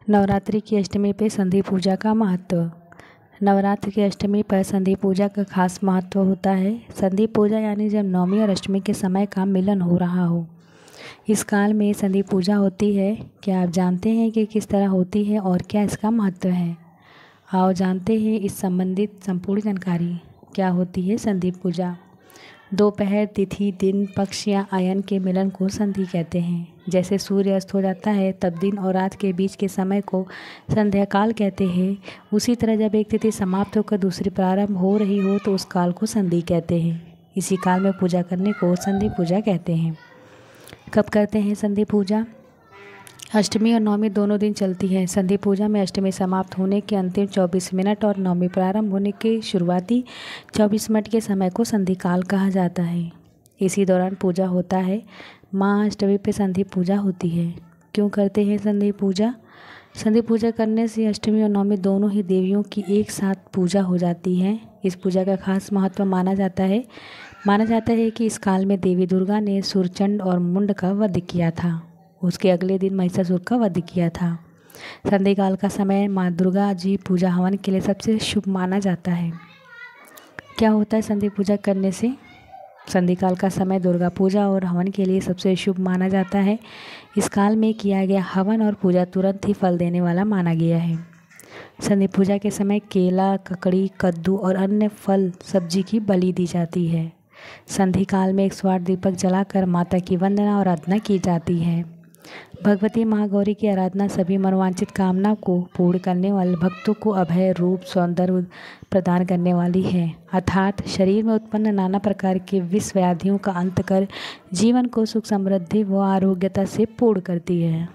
नवरात्रि की अष्टमी पर संधि पूजा का महत्व। नवरात्रि की अष्टमी पर संधि पूजा का खास महत्व होता है। संधि पूजा यानी जब नवमी और अष्टमी के समय का मिलन हो रहा हो, इस काल में संधि पूजा होती है। क्या आप जानते हैं कि किस तरह होती है और क्या इसका महत्व है? आओ जानते हैं इस संबंधित संपूर्ण जानकारी। क्या होती है संधि पूजा? दोपहर, तिथि, दिन, पक्ष या आयन के मिलन को संधि कहते हैं। जैसे सूर्य अस्त हो जाता है तब दिन और रात के बीच के समय को संध्या काल कहते हैं। उसी तरह जब एक तिथि समाप्त होकर दूसरी प्रारंभ हो रही हो तो उस काल को संधि कहते हैं। इसी काल में पूजा करने को संधि पूजा कहते हैं। कब करते हैं संधि पूजा? अष्टमी और नवमी दोनों दिन चलती है। संधि पूजा में अष्टमी समाप्त होने के अंतिम 24 मिनट और नवमी प्रारंभ होने के शुरुआती 24 मिनट के समय को संधि काल कहा जाता है। इसी दौरान पूजा होता है। महाअष्टमी पे संधि पूजा होती है। क्यों करते हैं संधि पूजा? संधि पूजा करने से अष्टमी और नवमी दोनों ही देवियों की एक साथ पूजा हो जाती है। इस पूजा का खास महत्व माना जाता है कि इस काल में देवी दुर्गा ने सूरचंड और मुंड का वध किया था। उसके अगले दिन महिषासुर का वध किया था। संधि काल का समय माँ दुर्गा जी पूजा हवन के लिए सबसे शुभ माना जाता है। क्या होता है संधि पूजा करने से? संधि काल का समय दुर्गा पूजा और हवन के लिए सबसे शुभ माना जाता है। इस काल में किया गया हवन और पूजा तुरंत ही फल देने वाला माना गया है। संधि पूजा के समय केला, ककड़ी, कद्दू और अन्य फल सब्जी की बलि दी जाती है। संधि काल में 108 दीपक जलाकर माता की वंदना और आराधना की जाती है। भगवती महागौरी की आराधना सभी मनोवांछित कामना को पूर्ण करने वाले भक्तों को अभय, रूप, सौंदर्य प्रदान करने वाली है। अर्थात शरीर में उत्पन्न नाना प्रकार के विष व्याधियों का अंत कर जीवन को सुख, समृद्धि व आरोग्यता से पूर्ण करती है।